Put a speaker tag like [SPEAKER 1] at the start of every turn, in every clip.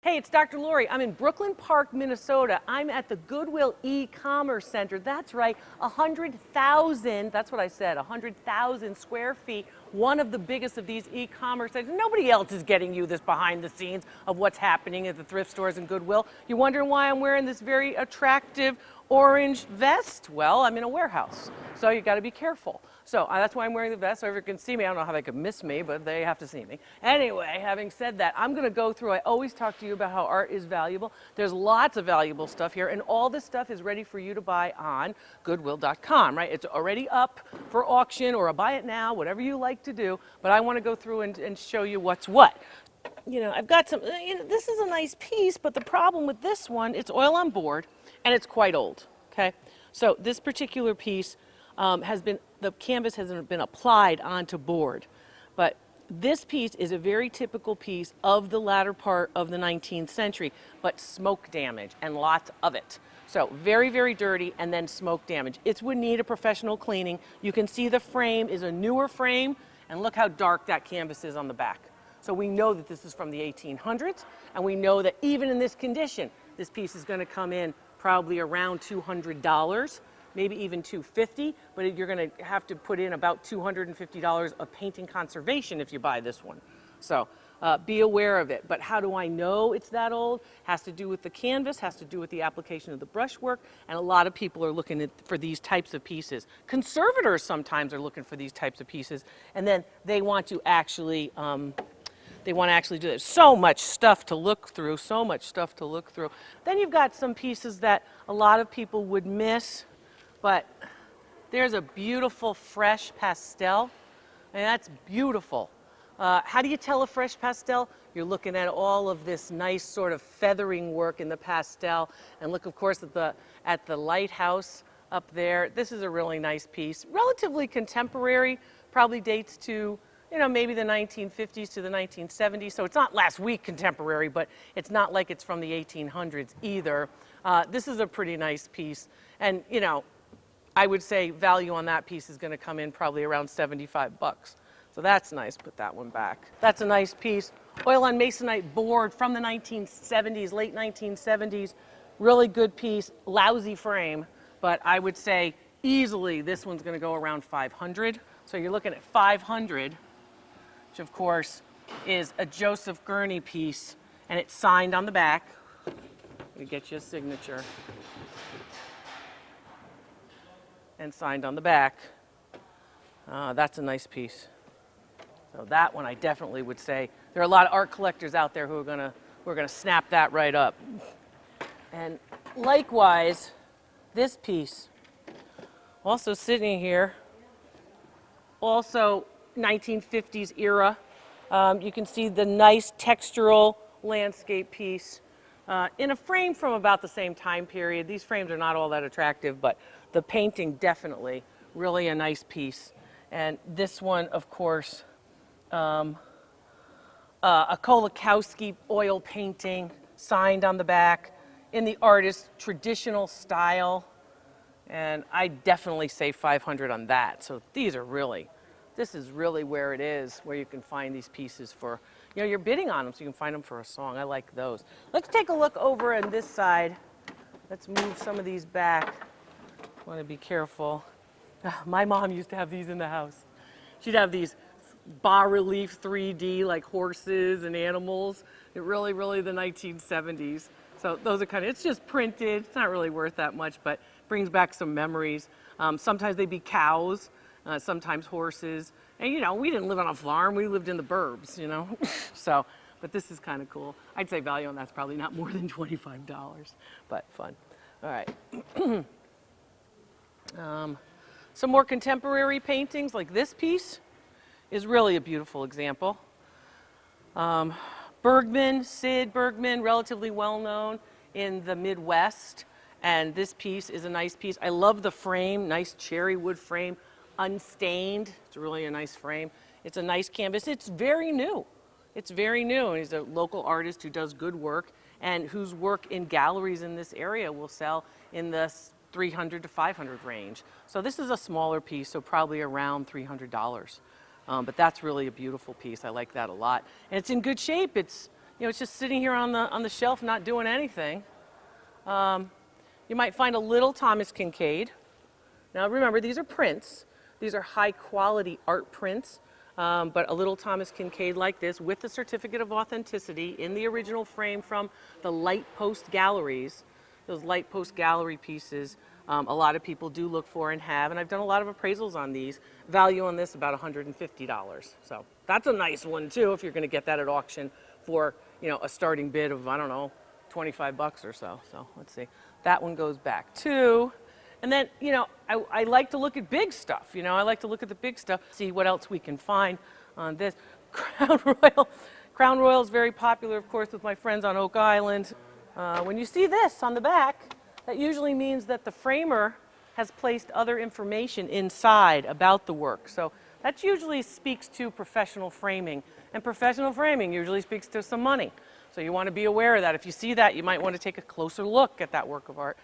[SPEAKER 1] Hey, it's Dr. Lori. I'm in Brooklyn Park, Minnesota. I'm at the Goodwill E-commerce center. That's right, 100,000, that's what I said, 100,000 square feet, one of the biggest of these e-commerce centers. Nobody else is getting you this behind the scenes of what's happening at the thrift stores and Goodwill. You're wondering why I'm wearing this very attractive orange vest? Well, I'm in a warehouse, so you got to be careful. So that's why I'm wearing the vest, so everyone can see me. I don't know how they could miss me, but they have to see me. Anyway, having said that, I'm going to go through, I always talk to you about how art is valuable. There's lots of valuable stuff here, and all this stuff is ready for you to buy on Goodwill.com, right? It's already up for auction or a buy it now, whatever you like to do, but I want to go through and show you what's what. You know, I've got some, this is a nice piece, but the problem with this one, it's oil on board, and it's quite old, okay? So this particular piece the canvas hasn't been applied onto board, but this piece is a very typical piece of the latter part of the 19th century, but smoke damage and lots of it. So very, very dirty and then smoke damage. It would need a professional cleaning. You can see the frame is a newer frame, and look how dark that canvas is on the back. So we know that this is from the 1800s, and we know that even in this condition, this piece is going to come in probably around $200. Maybe even $250, but you're going to have to put in about $250 of painting conservation if you buy this one. So be aware of it. But how do I know it's that old? Has to do with the canvas, has to do with the application of the brushwork, and a lot of people are looking for these types of pieces. Conservators sometimes are looking for these types of pieces, and then they want to actually do this. So much stuff to look through, so much stuff to look through. Then you've got some pieces that a lot of people would miss. But there's a beautiful fresh pastel, and that's beautiful. How do you tell a fresh pastel? You're looking at all of this nice sort of feathering work in the pastel, and look, of course, at the lighthouse up there. This is a really nice piece, relatively contemporary, probably dates to, maybe the 1950s to the 1970s. So it's not last week contemporary, but it's not like it's from the 1800s either. This is a pretty nice piece, and I would say value on that piece is going to come in probably around 75 bucks. So that's nice. Put that one back. That's a nice piece. Oil on masonite board from the 1970s, late 1970s. Really good piece. Lousy frame, but I would say easily this one's going to go around 500. So you're looking at 500, which of course is a Joseph Gurney piece, and it's signed on the back. We get you a signature. And signed on the back. That's a nice piece. So that one I definitely would say there are a lot of art collectors out there who are gonna snap that right up. And likewise, this piece, also sitting here, also 1950s era. You can see the nice textural landscape piece in a frame from about the same time period. These frames are not all that attractive, but the painting definitely really a nice piece. And this one, of course, a Kolakowski oil painting signed on the back in the artist's traditional style. And I definitely say 500 on that. So these are really, this is really where it is, where you can find these pieces for, you're bidding on them so you can find them for a song. I like those. Let's take a look over on this side. Let's move some of these back. Want to be careful. My mom used to have these in the house. She'd have these bas-relief 3D like horses and animals. It really the 1970s. So those are it's just printed. It's not really worth that much, but brings back some memories. Sometimes they'd be cows, sometimes horses. And we didn't live on a farm. We lived in the burbs, So, but this is kind of cool. I'd say value on that's probably not more than $25, but fun. All right. Some more contemporary paintings, like this piece is really a beautiful example. Bergman, Sid Bergman, relatively well known in the Midwest, and this piece is a nice piece. I love the frame, nice cherry wood frame, unstained. It's really a nice frame. It's a nice canvas. It's very new. It's very new, and he's a local artist who does good work and whose work in galleries in this area will sell in the 300 to 500 range. So this is a smaller piece, so probably around $300. But that's really a beautiful piece. I like that a lot. And it's in good shape. It's, it's just sitting here on the shelf not doing anything. You might find a little Thomas Kinkade. Now remember, these are prints. These are high quality art prints, but a little Thomas Kinkade like this with the certificate of authenticity in the original frame from the Light Post galleries. Those Light Post gallery pieces, a lot of people do look for and have, and I've done a lot of appraisals on these. Value on this about $150. So that's a nice one too if you're going to get that at auction for, a starting bid of, I don't know, 25 bucks or so. So let's see. That one goes back too. And then, I like to look at big stuff. I like to look at the big stuff, see what else we can find on this. Crown Royal. Crown Royal is very popular, of course, with my friends on Oak Island. When you see this on the back, that usually means that the framer has placed other information inside about the work. So that usually speaks to professional framing. And professional framing usually speaks to some money. So you want to be aware of that. If you see that, you might want to take a closer look at that work of art.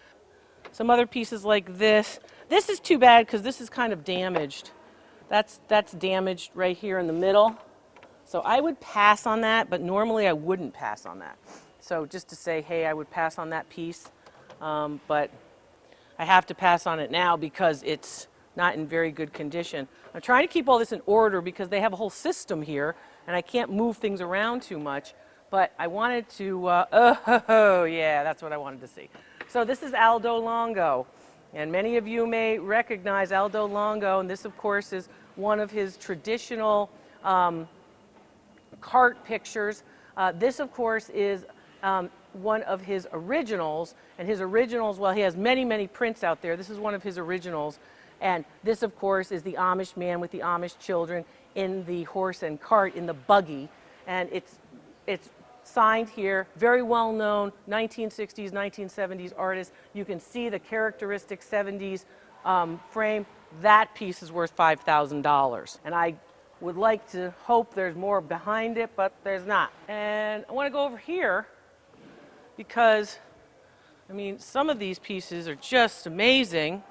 [SPEAKER 1] Some other pieces like this. This is too bad because this is kind of damaged. That's damaged right here in the middle. So I would pass on that, but normally I wouldn't pass on that. So just to say, hey, I would pass on that piece, but I have to pass on it now because it's not in very good condition. I'm trying to keep all this in order because they have a whole system here, and I can't move things around too much. But I wanted to, yeah, that's what I wanted to see. So this is Aldo Luongo, and many of you may recognize Aldo Luongo, and this, of course, is one of his traditional cart pictures. This, of course, is one of his originals, and his originals, well, he has many, many prints out there. This is one of his originals, and this, of course, is the Amish man with the Amish children in the horse and cart in the buggy, and it's signed here, very well known 1960s, 1970s artist. You can see the characteristic 70s frame. That piece is worth $5,000. And I would like to hope there's more behind it, but there's not. And I want to go over here because, some of these pieces are just amazing.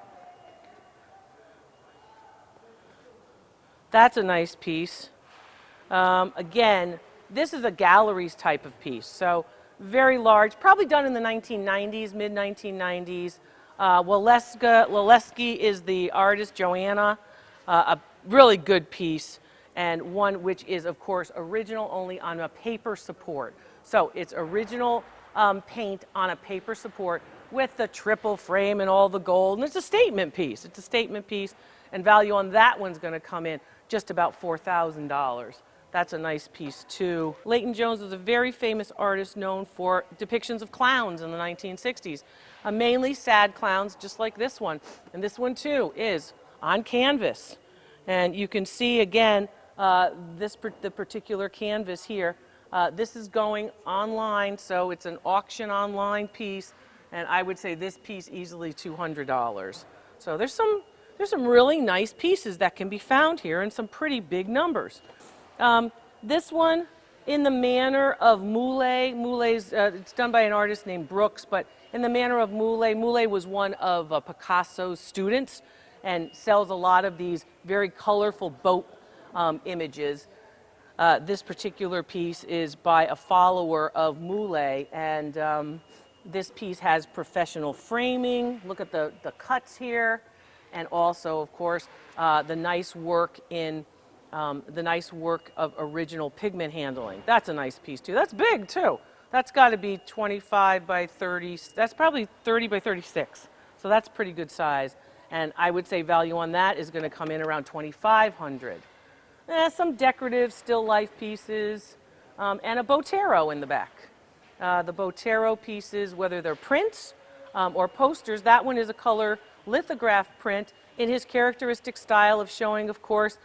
[SPEAKER 1] That's a nice piece. Again, this is a galleries type of piece, so very large, probably done in the 1990s, mid-1990s. Waleski is the artist, Joanna, a really good piece, and one which is, of course, original only on a paper support. So it's original paint on a paper support with the triple frame and all the gold, and it's a statement piece. It's a statement piece, and value on that one's going to come in just about $4,000. That's a nice piece too. Leighton Jones was a very famous artist known for depictions of clowns in the 1960s. Mainly sad clowns, just like this one. And this one too is on canvas. And you can see again, the particular canvas here. This is going online, so it's an auction online piece. And I would say this piece easily $200. So there's some really nice pieces that can be found here in some pretty big numbers. This one, in the manner of Moulet. Moulet's, it's done by an artist named Brooks, but in the manner of Moulet. Moulet was one of Picasso's students and sells a lot of these very colorful boat images. This particular piece is by a follower of Moulet, and this piece has professional framing. Look at the cuts here, and also, of course, the nice work in the nice work of original pigment handling. That's a nice piece too. That's big too. That's got to be 25 by 30. That's probably 30 by 36. So that's pretty good size. And I would say value on that is going to come in around $2,500. Some decorative still life pieces and a Botero in the back. The Botero pieces, whether they're prints or posters, that one is a color lithograph print in his characteristic style of showing, of course,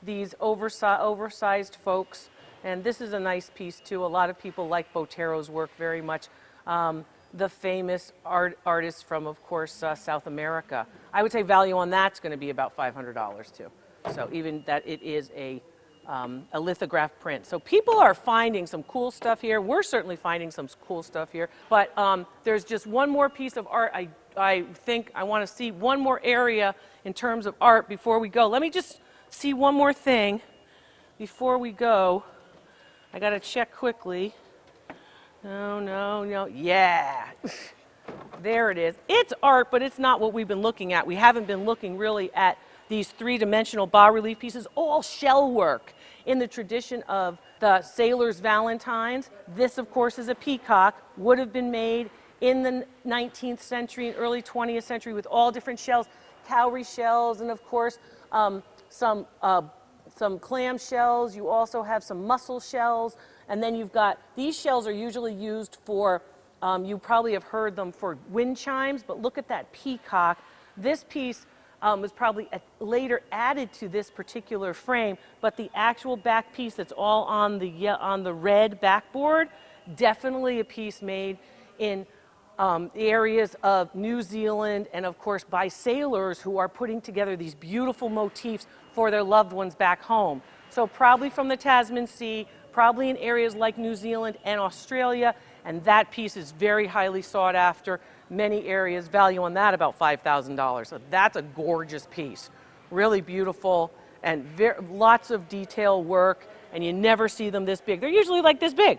[SPEAKER 1] these oversized folks. And this is a nice piece too. A lot of people like Botero's work very much. The famous artist from, of course, South America. I would say value on that's going to be about $500 too. So even that it is a lithograph print. So people are finding some cool stuff here. We're certainly finding some cool stuff here. But there's just one more piece of art. I think I want to see one more area in terms of art before we go. Let me just see one more thing before we go. I got to check quickly. No, no, no. Yeah. There it is. It's art, but it's not what we've been looking at. We haven't been looking really at these three-dimensional bas-relief pieces, all shell work in the tradition of the sailor's valentines. This, of course, is a peacock, would have been made in the 19th century and early 20th century with all different shells, cowrie shells, and of course some clam shells. You also have some mussel shells, and then you've got, these shells are usually used for, you probably have heard them for wind chimes, but look at that peacock. This piece was probably later added to this particular frame, but the actual back piece that's all on the red backboard, definitely a piece made in the areas of New Zealand, and of course by sailors who are putting together these beautiful motifs for their loved ones back home. So probably from the Tasman Sea, probably in areas like New Zealand and Australia, and that piece is very highly sought after. Many areas value on that about $5,000. So that's a gorgeous piece, really beautiful, and lots of detail work, and you never see them this big. They're usually like this big.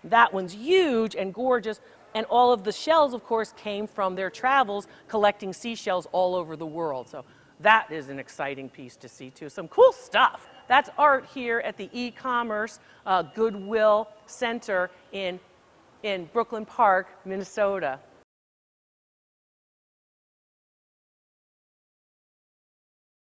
[SPEAKER 1] That one's huge and gorgeous, and all of the shells, of course, came from their travels collecting seashells all over the world. So that is an exciting piece to see too. Some cool stuff. That's art here at the E-commerce Goodwill Center in Brooklyn Park, Minnesota.